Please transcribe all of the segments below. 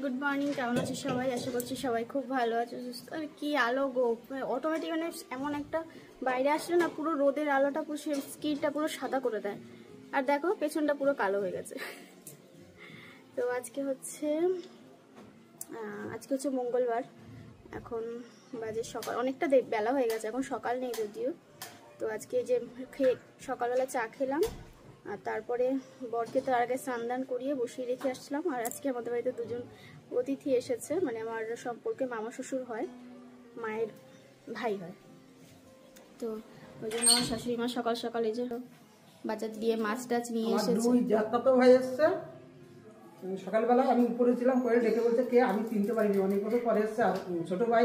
Good morning. কেমন আছো সবাই? আশা করছি সবাই খুব ভালো আছো, সুস্থ। আর কি আলো গো, অটোমেটিক মানে এমন একটা বাইরে আসলে না পুরো রোদের আলোটা পুরো স্কিনটা পুরো সাদা করে দেয়। আর দেখো পেছনটা পুরো কালো হয়ে গেছে। তো আজকে হচ্ছে মঙ্গলবার। এখন বাজে সকাল, অনেকটা বেলা হয়ে গেছে, এখন সকাল নেই যদিও। তো আজকে যে সকালবেলা চা খেলাম, আর তারপরে বরকে তো আগে স্নান করিয়ে বসিয়ে রেখে আসলাম। আর আজকে আমাদের বাড়িতে দুজন অতিথি এসেছে, মানে আমার সম্পর্কে মামা শ্বশুর হয়, মায়ের ভাই হয়। তো ওই জন্য আমার শাশুড়ি মা সকাল সকাল এই যে বাজার দিয়ে মাছ টাছ নিয়ে এসেছে। ভাই এসছে সকালবেলা, আমি উপরে ছিলাম, করে ডেকে বলছে কে, আমি চিনতে পারিনি, অনেক বছর পরে এসছে। আর ছোট ভাই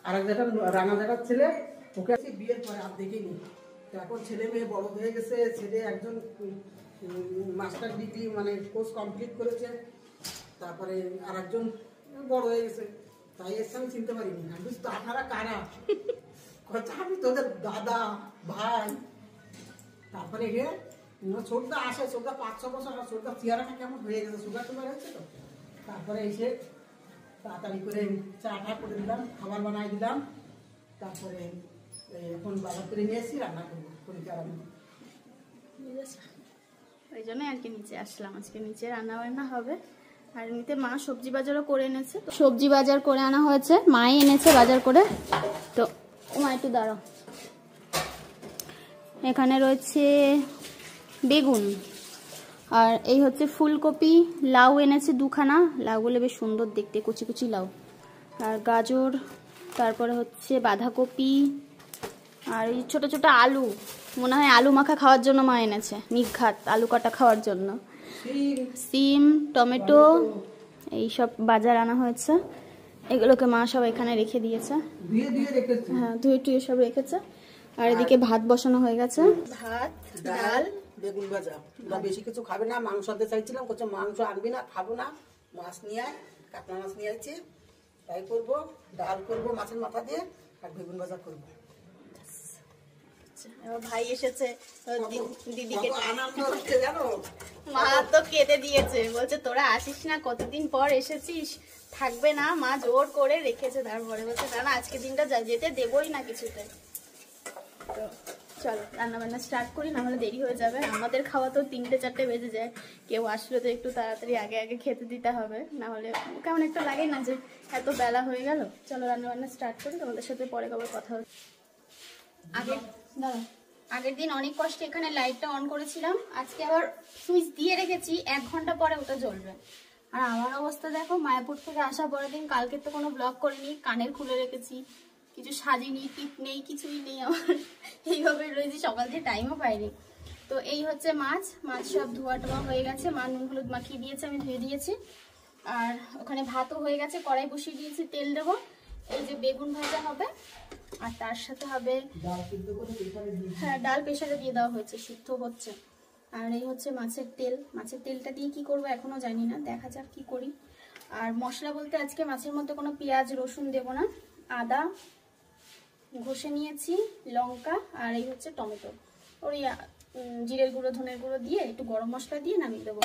আর এক জায়গার রাঙা জায়গার ছেলে, ওকে আসি বিয়ের পরে আর দেখিনি। তো এখন ছেলে মেয়ে বড় হয়ে গেছে, ছেলে একজন মাস্টার ডিগ্রি মানে কোর্স কমপ্লিট করেছে, তারপরে আর একজন বড় হয়ে গেছে, তাই এসে আমি চিনতে পারিনি। আমি তো আপনারা কারা, আমি তোদের দাদা ভাই। তারপরে গিয়ে ছোটদা আসে, ছোটদা 5-6 বছর, আর ছোটদা চেহারাটা কেমন হয়ে গেছে, সুগার টুগার হয়েছে তো। তারপরে এসে তাড়াতাড়ি করে চা টা করে দিলাম, খাবার বানাই দিলাম। তারপরে এখন বাজার করে নিয়ে এসেছি, রান্না করবো ওই জন্য আর কি নিচে আসলাম। আজকে নিচে রান্না বান্না হবে। আর এমনিতে মা সবজি বাজারও করে এনেছে, সবজি বাজার করে আনা হয়েছে, মাই এনেছে বাজার করে। তো মা একটু দাঁড়াও, এখানে রয়েছে বেগুন, আর এই হচ্ছে ফুলকপি, লাউ এনেছে 2খানা, লাউগুলো বেশ সুন্দর দেখতে, কুচি কুচি লাউ, আর গাজর, তারপরে হচ্ছে বাঁধাকপি, আর এই ছোট ছোট আলু, মনে হয় আলু মাখা খাওয়ার জন্য মা এনেছে, নিঘাত আলু কাটা খাওয়ার জন্য, সিম, টমেটো, এইসব বাজার আনা হয়েছে। এগুলোকে মা সব এখানে রেখে দিয়েছে, হ্যাঁ ধুয়ে টুয়ে সব রেখেছে। আর এদিকে ভাত বসানো হয়ে গেছে, ভাত, ডাল, বেগুন ভাজা। বেশি কিছু খাবে না, মাংস আনতে চাইছিলাম, বলছে মাংস আনবি না, খাবো না, মাছ নিয়ে আয়, কাতলা মাছ নিয়ে আইছি, তাই করবো। ডাল করবো মাছের মাথা দিয়ে, আর বেগুন ভাজা করবো। ভাই এসেছে, দিদিকে জানো মা তো কেটে দিয়েছে, বলছে তোরা আসিস না, কতদিন পর এসেছিস, থাকবে না, মা জোর করে রেখেছে। তারপরে বলছে না আজকে দিনটা যেতে দেবই না কিছুতে। তো চলো রান্না বান্না স্টার্ট করি, না হলে দেরি হয়ে যাবে। আমাদের খাওয়া তো 3-4 বেজে যায়, কেউ আসলে তো একটু তাড়াতাড়ি আগে আগে খেতে দিতে হবে, না হলে কেমন একটা লাগে না যে এত বেলা হয়ে গেল। চলো রান্না বান্না স্টার্ট করি, তোমাদের সাথে পরে আবার কথা হচ্ছে। আগের দিন অনেক কষ্টে এখানে লাইটটা অন করেছিলাম, আজকে আবার সুইচ দিয়ে রেখেছি, 1 ঘন্টা পরে ওটা জ্বলবে। আর আমার অবস্থা দেখো, মায়াপুর থেকে আসা পরের দিন, কালকে তো কোনো ব্লগ করিনি, কানের খুলে রেখেছি, কিছু সাজিনি, টিপ নেই, কিছুই নেই আমার, এইভাবে রয়েছি, সকাল দিয়ে টাইমও পাইনি। তো এই হচ্ছে মাছ সব ধোয়া টোয়া হয়ে গেছে, মা নুন হলুদ মাখিয়ে দিয়েছে, আমি ধুয়ে দিয়েছি। আর ওখানে ভাতও হয়ে গেছে, কড়াই বসিয়ে দিয়েছি, তেল দেবো। এই যে বেগুন ভাজা হবে, আর তার সাথে হবে, হ্যাঁ ডাল প্রেসারে দিয়ে দেওয়া হয়েছে, সিদ্ধ হচ্ছে। আর এই হচ্ছে মাছের তেল, মাছের তেলটা দিয়ে কি করবো এখনো জানি না, দেখা যাক কি করি। আর মশলা বলতে আজকে মাছের মধ্যে কোনো পেঁয়াজ রসুন দেব না, আদা ঘষে নিয়েছি, লঙ্কা, আর এই হচ্ছে টমেটো, ওই জিরের গুঁড়ো ধনের গুঁড়ো দিয়ে একটু গরম মশলা দিয়ে নামিয়ে দেবো,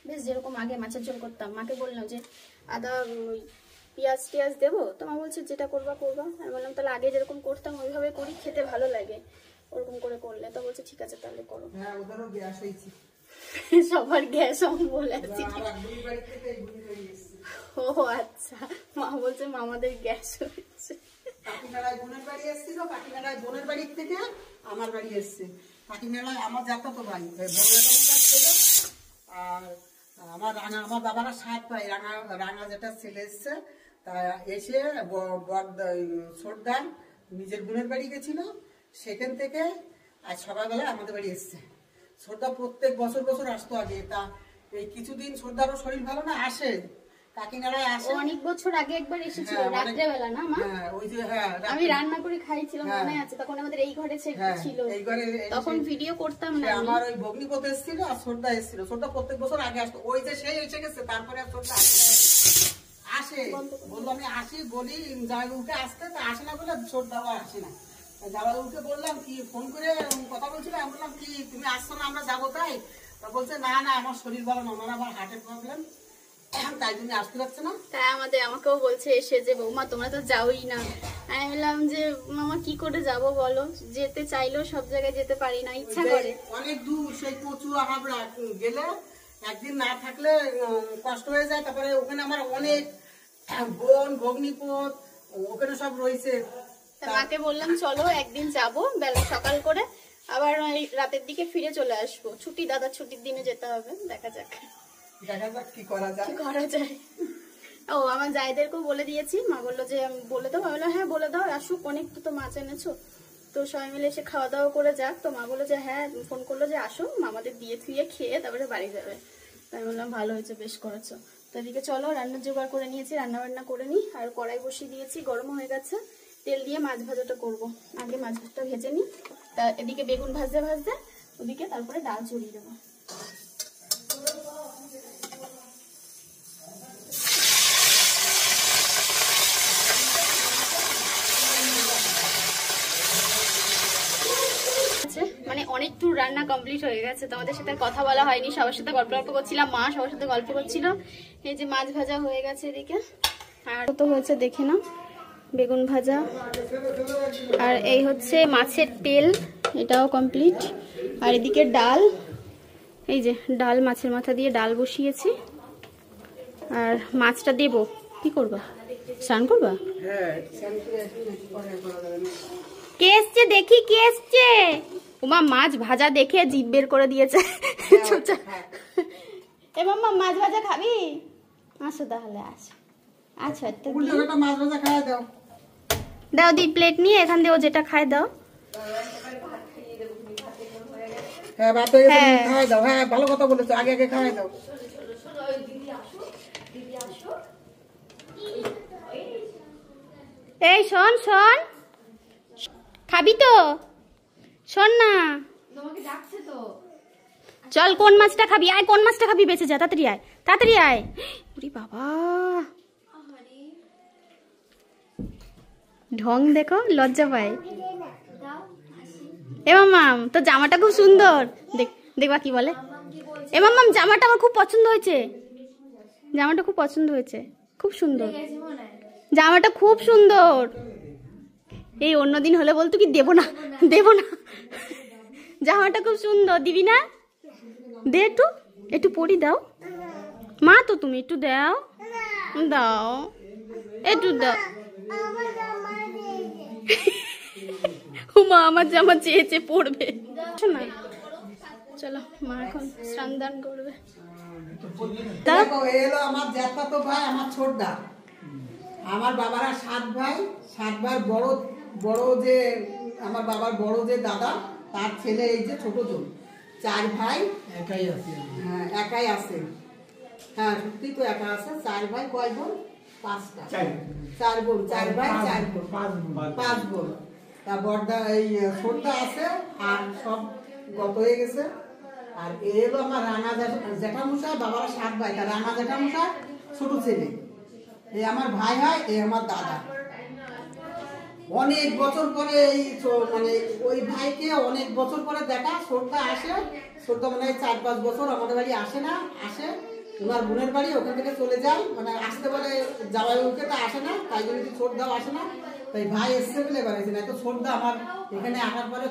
বেশ যেরকম আগে মাছের ঝোল করতাম। মাকে বললাম যে আদা পেঁয়াজ টিয়াজ দেবো, তো মা বলছে যেটা করবা। আমি বললাম তাহলে আগে যেরকম করতাম ওইভাবে করি, খেতে ভালো লাগে ওরকম করে করলে। তো বলছে ঠিক আছে তাহলে করো। সবার গ্যাস বলে আছি। ও আচ্ছা, মা বলছে মামাদের গ্যাস হয়েছে। কাকিনাড়ায় বোনের বাড়ি এসেছিল, কাকিনাড়ায় বোনের বাড়ির থেকে আমার বাড়ি এসছে। কাকিনাড়ায় আমার তো ভাই ছিল, আর আমার বাবারা 7 ভাই, রাঙা যেটা ছেলে এসছে, তা এসে সর্দার নিজের বোনের বাড়ি গেছিল, সেখান থেকে আজ সকালবেলায় আমাদের বাড়ি এসছে। সর্দার প্রত্যেক বছর আসতো আগে, তা এই কিছুদিন সর্দারও শরীর ভালো না, আসে কাকিনাড়ায় আসে। অনেক বছর আগে একবার এসেছিল, রাত্রে বেলা না মা? ওই যে হ্যাঁ, আমি রান্না করে খাইছিলাম, মনে আছে, তখন আমাদের এই ঘরে ছিল, এই ঘরে তখন ভিডিও করতাম না। আমার ওই ভগ্নিপতি এসেছিল, আর সর্দা এসেছিল। সর্দা প্রত্যেক বছর আগে আসতো, ওই যে সেই এসে গেছে, তারপরে আর সর্দা আসে, বললো আমি আসি, বলি জামাইবাবুকে আসতে, তা আসে না বলে সর্দাও আসে না। জামাইবাবুকে বললাম কি, ফোন করে কথা বলছিল, আমি বললাম কি তুমি আসছো না, আমরা যাবো তাই। তা বলছে না আমার শরীর ভালো না, আমার আবার হার্টের প্রবলেম, তাই জন্য আসতে পারছে না। তাই আমাকেও বলছে এসে যে বৌমা তোমরা তো যাওই না। আমি বললাম যে মামা কি করে যাব বলো, যেতে চাইলেও সব জায়গায় যেতে পারি না, ইচ্ছা করে। অনেক দূর, সেই কচু হাবড়া গেলে একদিন না থাকলে কষ্ট হয়ে যায়। তারপরে ওখানে আমার অনেক বোন ভগ্নিপত ওখানে সব রয়েছে। মাকে বললাম চলো একদিন যাব বেলা সকাল করে, আবার রাতের দিকে ফিরে চলে আসবো। ছুটি, দাদার ছুটির দিনে যেতে হবে, দেখা যাক কি করা যায়। ও আমার জায়দেরকেও বলে দিয়েছি, মা বললো যে বলে দাও। আমি বললাম হ্যাঁ বলে দাও, আসুক, অনেক তো মাছ এনেছো, তো সবাই মিলে এসে খাওয়া দাওয়া করে যাক। তো মা বললো যে হ্যাঁ, ফোন করলো যে আসো, আমাদের দিয়ে থুয়ে খেয়ে তারপরে বাড়ি যাবে। তাই বললাম ভালো হয়েছে, বেশ করেছো। তো এদিকে চলো রান্নার জোগাড় করে নিয়েছি, রান্না বান্না করে নিই। আর কড়াই বসিয়ে দিয়েছি, গরম হয়ে গেছে, তেল দিয়ে মাছ ভাজাটা করবো। আগে মাছ ভাজাটা ভেজে নিই, তা এদিকে বেগুন ভাজতে ভাজতে ওদিকে তারপরে ডাল চড়িয়ে দেবো। মানে অনেক টুর রান্না কমপ্লিট হয়ে গেছে, তোমাদের সাথে কথা বলা হয়নি, সবার সাথে গল্প করছিলাম, মা সবার সাথে গল্প করছিল। এই যে মাছ ভাজা হয়ে গেছে এদিকে, আর তো হয়েছে দেখে না, বেগুন ভাজা, আর এই হচ্ছে মাছের তেল, এটাও কমপ্লিট। আর এদিকে ডাল, এই যে ডাল, মাছের মাথা দিয়ে ডাল বসিয়েছি। আর মাছটা দেব, কি করবা, স্নান করবা? কে এসছে দেখি, কে এসছে? ওমা মাছ ভাজা দেখে জিভ বের করে দিয়েছে। এ মাম্মা মাছ ভাজা খাবি? আসো তাহলে, আসো। আচ্ছা মাছ ভাজা খাওয়া দাও, দাও দি প্লেট নিয়ে, এখান দিয়ে ও যেটা খায় দাও। হ্যাঁ ভাত হয়ে গেছে, খাওয়াই দাও। হ্যাঁ ভালো কথা বলেছো, আগে আগে খাওয়াই দাও। এই শোন শোন, খাবি তো? শোন না, তোমাকে ডাকছে তো। চল, কোন মাছটা খাবি? আয়, কোন মাছটা খাবি? বেঁচে যা, তাড়াতাড়ি আয়, তাড়াতাড়ি আয়। ওরে বাবা, ঢং দেখো, লজ্জা পায়। এ মাম্মাম, তোর জামাটা খুব সুন্দর, দেখবা কি বলে। এ মাম্মাম, জামাটা আমার খুব পছন্দ হয়েছে, জামাটা খুব পছন্দ হয়েছে, খুব সুন্দর জামাটা, খুব সুন্দর। এই অন্যদিন হলে বলতো কি দেবো না, দেবো না, জামাটা খুব সুন্দর, দিবি না? দে, একটু একটু পরি দাও, মা তো তুমি একটু দাও, দাও একটু দাও। মা আমার জামা চেয়েছে পড়বে না। চলো, মা এখন স্নান দান করবে। এলো আমার জ্যাঠাতো ভাই, আমার ছোটদা। আমার বাবারা 7 ভাই, 7 ভাই বড় বড় যে আমার বাবার বড় যে দাদা, তার ছেলে এই যে ছোট জন, 4 ভাই একাই আছে। হ্যাঁ একাই আছে, হ্যাঁ সত্যি তো একা আছে। 4 ভাই, কয় বোন? 5টা, 4 বোন, 4 ভাই 4 বোন, 5 বোন। তা বড়দা এই ছোটদা আছে, আর সব গত হয়ে গেছে। আর এলো আমার রাঙা জ্যাঠামশাই, বাবারা 7 ভাই, তার রাঙা জ্যাঠামশাই ছোট ছেলে, এই আমার ভাই হয়, এই আমার দাদা। অনেক বছর পরে এই মানে ওই ভাইকে অনেক বছর পরে দেখা, ছোটদা আসে, ছোটদা মানে 4-5 বছর আমাদের বাড়ি আসে না, আসে ওনার বোনের বাড়ি, ওখান থেকে চলে যায়, মানে আসতে বলে যাওয়াই ওকে, তা আসে না, তাই জন্য ছোটদাও আসে না। তাই ভাই এসছে বলে এবার এসে না, তো ছোটদা আমার এখানে আসার পরে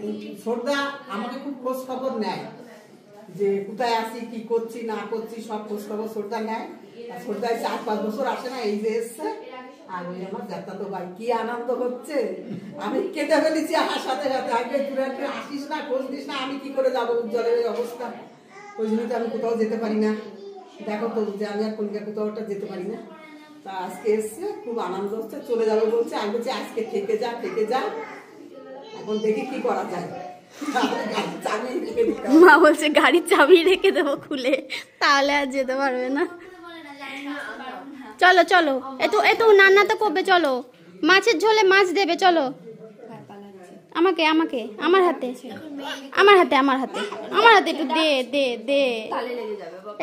ওই ছোটদা আমাকে খুব খোঁজ খবর নেয়, যে কোথায় আছি, কি করছি না করছি, সব খোঁজ খবর ছোটদা নেয়। আর ছোটদায় 4-5 বছর আসে না, এই যে এসছে। আর ওই আমার জ্যাঠাতো ভাই, কি আনন্দ হচ্ছে, আমি কেটে ফেলেছি আমার সাথে সাথে। আগে তুই আসিস না, খোঁজ নিস না, আমি কি করে যাবো উজ্জ্বলের এই অবস্থা। ওই জন্য তো আমি কোথাও যেতে পারি না, দেখো তো যে আমি আর কলকাতা কোথাও যেতে পারি না। তা আজকে এসছে, খুব আনন্দ হচ্ছে, চলে যাবে বলছে। আমি বলছি আজকে থেকে যা, থেকে যা, এখন দেখি কি করা যায়। মা বলছে গাড়ির চাবি রেখে দেবো খুলে, তাহলে আর যেতে পারবে না। চলো চলো, এত রান্না তো করবে, চলো মাছের ঝোলে মাছ দেবে, চলো। আমাকে আমাকে আমার হাতে, আমার হাতে, আমার হাতে, আমার হাতে একটু দে দে দে,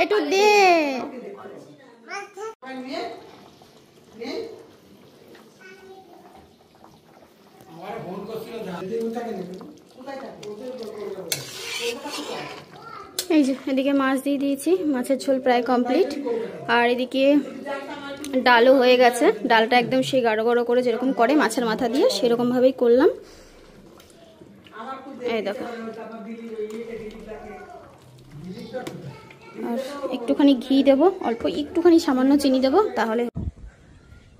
একটু দে। এই যে এদিকে মাছ দিয়ে দিয়েছি, মাছের ঝোল প্রায় কমপ্লিট। আর এদিকে ডালও হয়ে গেছে, ডালটা একদম সেই গাঢ় গাঢ় করে যেরকম করে মাছের মাথা দিয়ে সেরকম ভাবেই করলাম। এই দেখো, আর একটুখানি ঘি দেবো, অল্প একটুখানি সামান্য চিনি দেবো, তাহলে।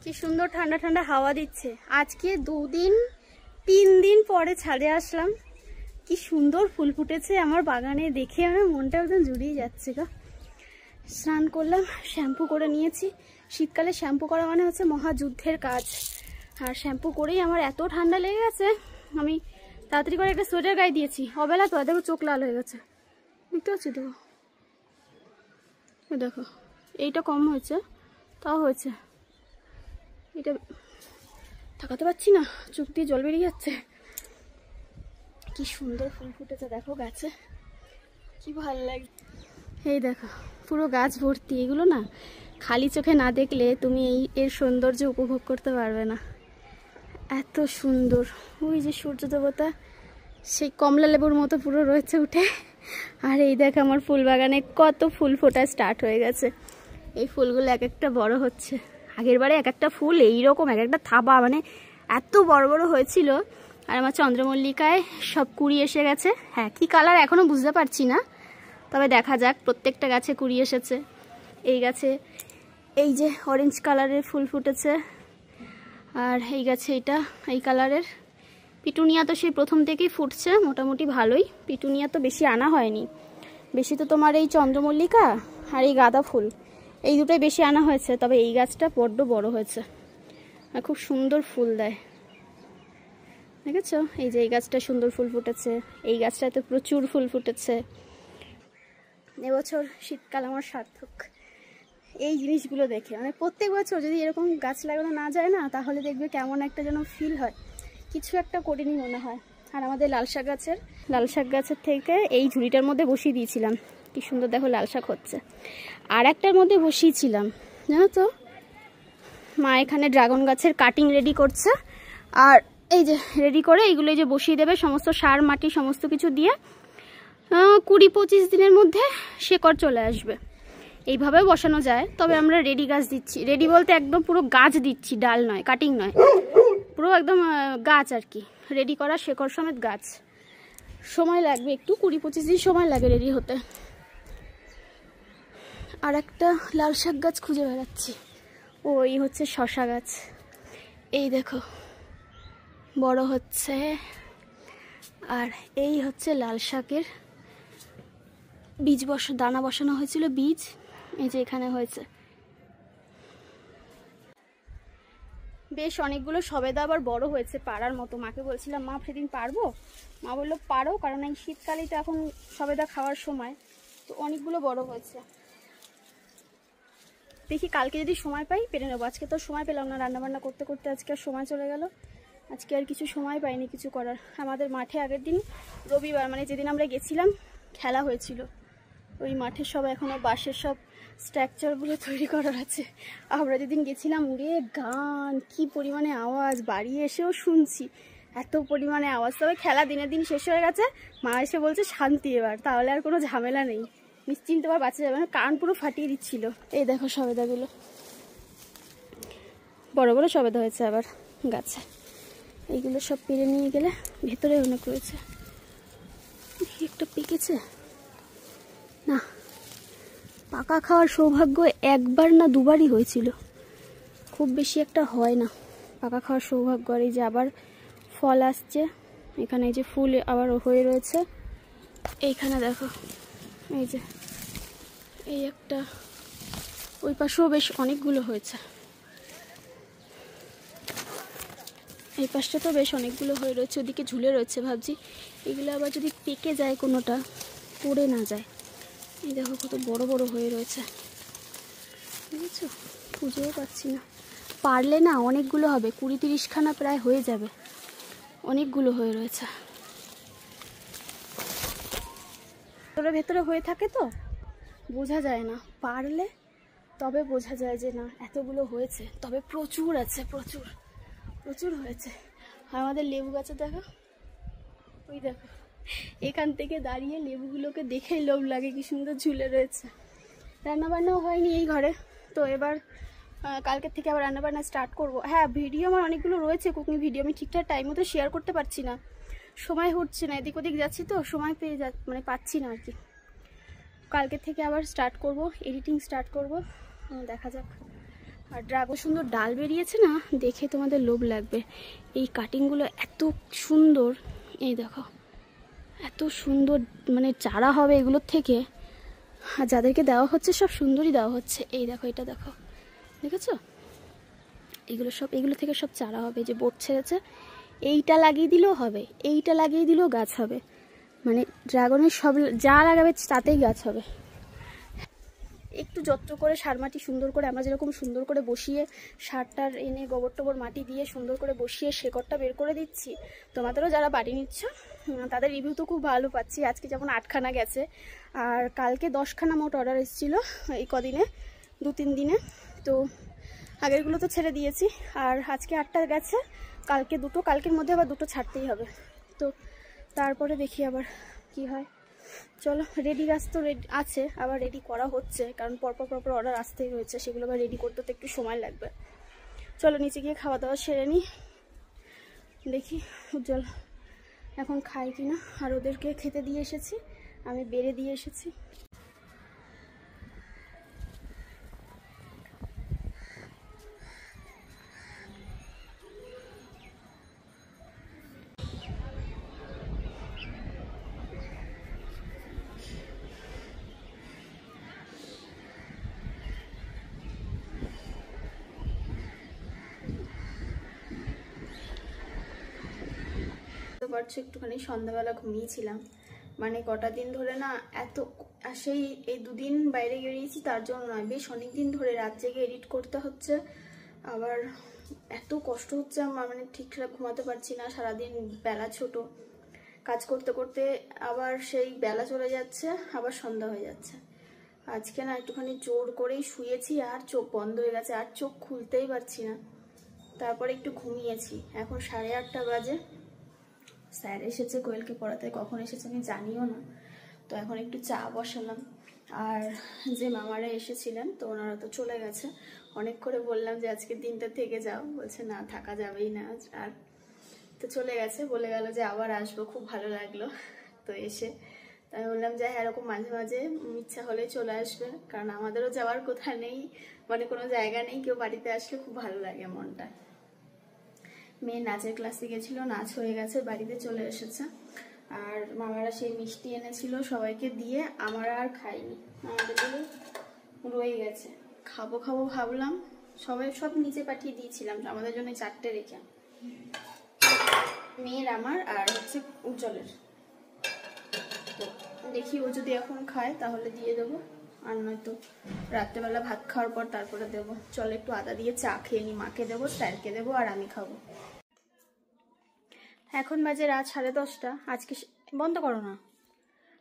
কি সুন্দর ঠান্ডা ঠান্ডা হাওয়া দিচ্ছে। আজকে 2-3 দিন পরে ছাদে আসলাম, কি সুন্দর ফুল ফুটেছে আমার বাগানে, দেখে আমার মনটা একদম জুড়িয়ে যাচ্ছে গো। স্নান করলাম, শ্যাম্পু করে নিয়েছি। শীতকালে শ্যাম্পু করা মানে হচ্ছে মহাযুদ্ধের কাজ। আর শ্যাম্পু করেই আমার এত ঠান্ডা লেগে গেছে, আমি তাড়াতাড়ি করে একটা সোয়েটার গায়ে দিয়েছি। অবেলা তো দেখো চোখ লাল হয়ে গেছে, দেখতে পাচ্ছি তো। দেখো এইটা কম হয়েছে, তাও হয়েছে, এটা তাকাতে পারছি না, চোখ দিয়ে জল বেরিয়ে যাচ্ছে। কি সুন্দর ফুল ফুটেছে দেখো গাছে, কি ভালো লাগে। এই দেখো পুরো গাছ ভর্তি, এগুলো না খালি চোখে না দেখলে তুমি এর সৌন্দর্য উপভোগ করতে পারবে না, এত সুন্দর। ওই যে সূর্য দেবতা সেই কমলা লেবুর মতো পুরো রয়েছে উঠে। আর এই দেখ আমার ফুল বাগানে কত ফুল ফোটা স্টার্ট হয়ে গেছে। এই ফুলগুলো এক একটা বড় হচ্ছে। আগের বারে এক একটা ফুল এইরকম এক একটা থাবা, মানে এত বড় বড় হয়েছিল। আর আমার চন্দ্রমল্লিকায় সব কুড়ি এসে গেছে। হ্যাঁ, কি কালার এখনো বুঝতে পারছি না, তবে দেখা যাক। প্রত্যেকটা গাছে কুড়ি এসেছে। এই গাছে এই যে অরেঞ্জ কালারের ফুল ফুটেছে, আর এই গাছে এটা এই কালারের। পিটুনিয়া তো সেই প্রথম থেকেই ফুটছে মোটামুটি ভালোই। পিটুনিয়া তো বেশি আনা হয়নি, বেশি তো তোমার এই চন্দ্রমল্লিকা আর এই গাঁদা ফুল এই দুটোই বেশি আনা হয়েছে। তবে এই গাছটা বড্ড বড় হয়েছে আর খুব সুন্দর ফুল দেয়, দেখেছো? এই যে এই গাছটা সুন্দর ফুল ফুটেছে, এই গাছটাতে প্রচুর ফুল ফুটেছে। এবছর শীতকাল আমার সার্থক এই জিনিসগুলো দেখে। মানে প্রত্যেক বছর যদি এরকম গাছ লাগানো না যায় না, তাহলে দেখবে কেমন একটা যেন ফিল হয়, কিছু একটা করিনি মনে হয়। আর আমাদের লাল শাক গাছের থেকে এই ঝুড়িটার মধ্যে বসিয়ে দিয়েছিলাম, কি সুন্দর দেখো লাল শাক হচ্ছে। আর একটার মধ্যে বসিয়েছিলাম জানো তো, মা এখানে ড্রাগন গাছের কাটিং রেডি করছে। আর এই যে রেডি করে এইগুলো এই যে বসিয়ে দেবে, সমস্ত সার মাটি সমস্ত কিছু দিয়ে 20-25 দিনের মধ্যে শেকড় চলে আসবে। এইভাবেও বসানো যায়, তবে আমরা রেডি গাছ দিচ্ছি। রেডি বলতে একদম পুরো গাছ দিচ্ছি, ডাল নয়, কাটিং নয়, পুরো একদম গাছ আর কি, রেডি করা শেকড় সমেত গাছ। সময় লাগবে একটু, 20-25 দিন সময় লাগে রেডি হতে। আর একটা লাল শাক গাছ খুঁজে বেড়াচ্ছি, ওই হচ্ছে শশা গাছ। এই দেখো বড় হচ্ছে। আর এই হচ্ছে লাল শাকের বীজ দানা বসানো হয়েছিল, বীজ এই যে এখানে হয়েছে। বেশ অনেকগুলো সবেদা আবার বড় হয়েছে, পাড়ার মতো। মাকে বলছিলাম মা সেদিন পারবো, মা বললো পারো, কারণ এই শীতকালে তো এখন সবেদা খাওয়ার সময়, তো অনেকগুলো বড় হয়েছে। দেখি কালকে যদি সময় পাই পেরে নেবো। আজকে তো সময় পেলাম না, রান্নাবান্না করতে করতে আজকে আর সময় চলে গেল। আজকে আর কিছু সময় পাইনি কিছু করার। আমাদের মাঠে আগের দিন রবিবার, মানে যেদিন আমরা গেছিলাম, খেলা হয়েছিল। ওই মাঠে সব এখনও বাঁশের সব স্ট্রাকচারগুলো তৈরি করার আছে। আমরা যেদিন গেছিলাম, উড়ে গান, কি পরিমাণে আওয়াজ, বাড়ি এসেও শুনছি এত পরিমাণে আওয়াজ। তবে খেলা দিনের দিন শেষ হয়ে গেছে, মা এসে বলছে শান্তি এবার, তাহলে আর কোনো ঝামেলা নেই, নিশ্চিন্ত আবার বাঁচা যাবে না। কান পুরো ফাটিয়ে দিচ্ছিল। এই দেখো সবেদাগুলো বড় বড় সবেদা হয়েছে আবার গাছে। এইগুলো সব পেরে নিয়ে গেলে, ভেতরে অনেক রয়েছে। একটা পেকেছে না, পাকা খাওয়ার সৌভাগ্য একবার না দুবারই হয়েছিল, খুব বেশি একটা হয় না পাকা খাওয়ার সৌভাগ্য। আর এই যে আবার ফল আসছে, এখানে এই যে ফুল আবার হয়ে রয়েছে। এইখানে দেখো এই যে এই একটা, ওই পাশেও বেশ অনেকগুলো হয়েছে। এই পাশটা তো বেশ অনেকগুলো হয়ে রয়েছে, ওদিকে ঝুলে রয়েছে। ভাবছি এগুলো আবার যদি পেকে যায়, কোনোটা পড়ে না যায়। এই দেখো কত বড় বড় হয়ে রয়েছে, বুঝেছো? খুঁজেও পাচ্ছি না। পারলে না অনেকগুলো হবে, 20-30 খানা প্রায় হয়ে যাবে, অনেকগুলো হয়ে রয়েছে। ভেতরে ভেতরে হয়ে থাকে তো বোঝা যায় না, পারলে তবে বোঝা যায় যে না এতগুলো হয়েছে। তবে প্রচুর আছে, প্রচুর প্রচুর হয়েছে। আর আমাদের লেবু গাছে দেখো, ওই দেখো এখান থেকে দাঁড়িয়ে লেবুগুলোকে দেখেই লোভ লাগে, কি সুন্দর ঝুলে রয়েছে। রান্নাবান্নাও হয়নি এই ঘরে, তো এবার কালকের থেকে আবার রান্নাবান্না স্টার্ট করব। হ্যাঁ, ভিডিও আমার অনেকগুলো রয়েছে, কুকিং ভিডিও, আমি ঠিকঠাক টাইম মতো শেয়ার করতে পারছি না, সময় হচ্ছে না, এদিক ওদিক যাচ্ছি তো সময় পেয়ে মানে পাচ্ছি না আর কি। কালকের থেকে আবার স্টার্ট করব, এডিটিং স্টার্ট করব, দেখা যাক। আর ড্রাগন সুন্দর ডাল বেরিয়েছে না, দেখে তোমাদের লোভ লাগবে। এই কাটিংগুলো এত সুন্দর, এই দেখো এত সুন্দর, মানে চারা হবে এগুলোর থেকে। আর যাদেরকে দেওয়া হচ্ছে সব সুন্দরই দেওয়া হচ্ছে। এই দেখো, এটা দেখো, দেখেছো? এগুলো থেকে সব চারা হবে। যে বোট ছেড়েছে, এইটা লাগিয়ে দিলেও হবে, এইটা লাগিয়ে দিলেও গাছ হবে। মানে ড্রাগনের সব যা লাগাবে তাতেই গাছ হবে। একটু যত্ন করে সার মাটি সুন্দর করে, আমরা যেরকম সুন্দর করে বসিয়ে সারটার এনে গোবর টোবর মাটি দিয়ে সুন্দর করে বসিয়ে শেকড়টা বের করে দিচ্ছি, তোমাদেরও যারা বাড়ি নিচ্ছ তাদের রিভিউ তো খুব ভালো পাচ্ছি। আজকে যেমন 8খানা গেছে, আর কালকে 10খানা মোট অর্ডার এসেছিলো এই কদিনে, 2-3 দিনে। তো আগেরগুলো তো ছেড়ে দিয়েছি, আর আজকে 8টা গেছে, কালকে 2টো, কালকের মধ্যে আবার 2টো ছাড়তেই হবে। তো তারপরে দেখি আবার কি হয়। চলো, রেডি গাছ তো রেডি আছে, আবার রেডি করা হচ্ছে, কারণ পরপর অর্ডার আসতেই রয়েছে, সেগুলো আবার রেডি করতে তো একটু সময় লাগবে। চলো নিচে গিয়ে খাওয়া দাওয়া সেরে নিই, দেখি উজ্জ্বল এখন খাই কিনা। আর ওদেরকে খেতে দিয়ে এসেছি, আমি বেড়ে দিয়ে এসেছি। পারছো, একটুখানি সন্ধ্যাবেলা ঘুমিয়েছিলাম, মানে কটা দিন ধরে না এত, সেই এই 2 দিন বাইরে গিয়েছি তার জন্য নয়, বেশ অনেক দিন ধরে রাত জেগে এডিট করতে হচ্ছে, আবার এত কষ্ট হচ্ছে আমার, মানে ঠিকঠাক ঘুমাতে পারছি না, সারাদিন বেলা ছোট, কাজ করতে করতে আবার সেই বেলা চলে যাচ্ছে, আবার সন্ধ্যা হয়ে যাচ্ছে। আজকে না একটুখানি জোর করেই শুয়েছি, আর চোখ বন্ধ হয়ে গেছে, আর চোখ খুলতেই পারছি না। তারপরে একটু ঘুমিয়েছি, এখন 8:30 বাজে। স্যার এসেছে কোয়েলকে পড়াতে, কখন এসেছে আমি জানিও না। তো এখন একটু চা বসালাম, আর যে মামারা এসেছিলেন তো ওনারা তো চলে গেছে। অনেক করে বললাম যে আজকের দিনটা থেকে যাও, বলছে না থাকা যাবেই না আর, তো চলে গেছে, বলে গেল যে আবার আসবো, খুব ভালো লাগলো। তো এসে আমি বললাম যে হ্যাঁ, এরকম মাঝে মাঝে ইচ্ছা হলে চলে আসবে, কারণ আমাদেরও যাওয়ার কোথা নেই, মানে কোনো জায়গা নেই, কেউ বাড়িতে আসলে খুব ভালো লাগে মনটা। মেয়ে নাচের ক্লাসে গেছিল, নাচ হয়ে গেছে, বাড়িতে চলে এসেছে। আর মামারা সেই মিষ্টি এনেছিল, সবাইকে দিয়ে আমরা আর খাইনি, আমাদের রয়ে গেছে। খাবো ভাবলাম, সব নিচে পাঠিয়ে দিয়েছিলাম, আমাদের জন্য 4টে রেখে, মেয়ের আমার আর হচ্ছে উজ্জ্বলের। তো দেখি ও যদি এখন খায় তাহলে দিয়ে দেবো, আর নয়তো রাত্রেবেলা ভাত খাওয়ার পর তারপরে দেবো। চলো একটু আদা দিয়ে চা খেয়ে নিই, মাকে দেবো, স্যারকে দেবো, আর আমি খাবো। এখন বাজে রাত 10:30। আজকে বন্ধ করো না,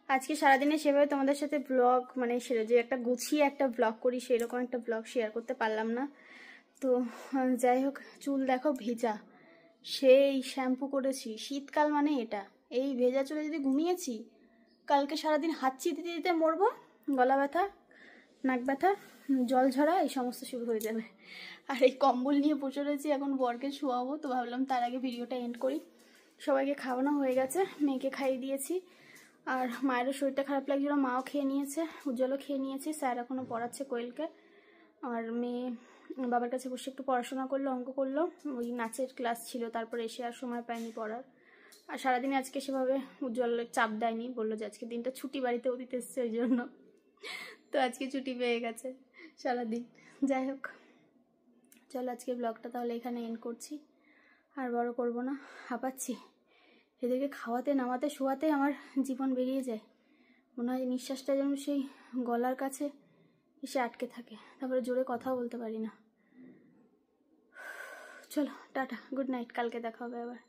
আজকে সারাদিনে সেভাবে তোমাদের সাথে ব্লগ, মানে সেটা যে একটা গুছিয়ে একটা ব্লগ করি সেরকম একটা ব্লগ শেয়ার করতে পারলাম না। তো যাই হোক, চুল দেখো ভেজা, সেই শ্যাম্পু করেছি, শীতকাল মানে এটা, এই ভেজা চুলে যদি ঘুমিয়েছি, কালকে সারাদিন হাঁচি দিতে দিতে মরবো, গলা ব্যথা, নাক ব্যথা, জল ঝরা, এই সমস্ত শুরু হয়ে যাবে। আর এই কম্বল নিয়ে বসে রয়েছি, এখন বরকে শোয়াবো, তো ভাবলাম তার আগে ভিডিওটা এন্ড করি। সবাইকে খাওয়ানো হয়ে গেছে, মেয়েকে খাইয়ে দিয়েছি, আর মায়েরও শরীরটা খারাপ লাগছিল, মাও খেয়ে নিয়েছে, উজ্জ্বলও খেয়ে নিয়েছে, স্যার এখনও পড়াচ্ছে কোয়েলকে। আর মেয়ে বাবার কাছে বসে একটু পড়াশোনা করলো, অঙ্ক করলো, ওই নাচের ক্লাস ছিল, তারপরে এসে আর সময় পায়নি পড়ার। আর সারাদিনে আজকে সেভাবে উজ্জ্বলের চাপ দেয়নি, বললো যে আজকে দিনটা ছুটি, বাড়িতে অতীত এসছে ওই জন্য, তো আজকে ছুটি পেয়ে গেছে সারাদিন। যাই হোক, চলো আজকে ব্লগটা তাহলে এখানে এন্ড করছি, আর বড় করব না, হাঁপাচ্ছি। এদেরকে খাওয়াতে নামাতে শোয়াতে আমার জীবন বেরিয়ে যায়, মনে হয় নিঃশ্বাসটা যেন সেই গলার কাছে এসে আটকে থাকে, তারপরে জোরে কথাও বলতে পারি না। চলো টাটা, গুড নাইট, কালকে দেখা হবে আবার।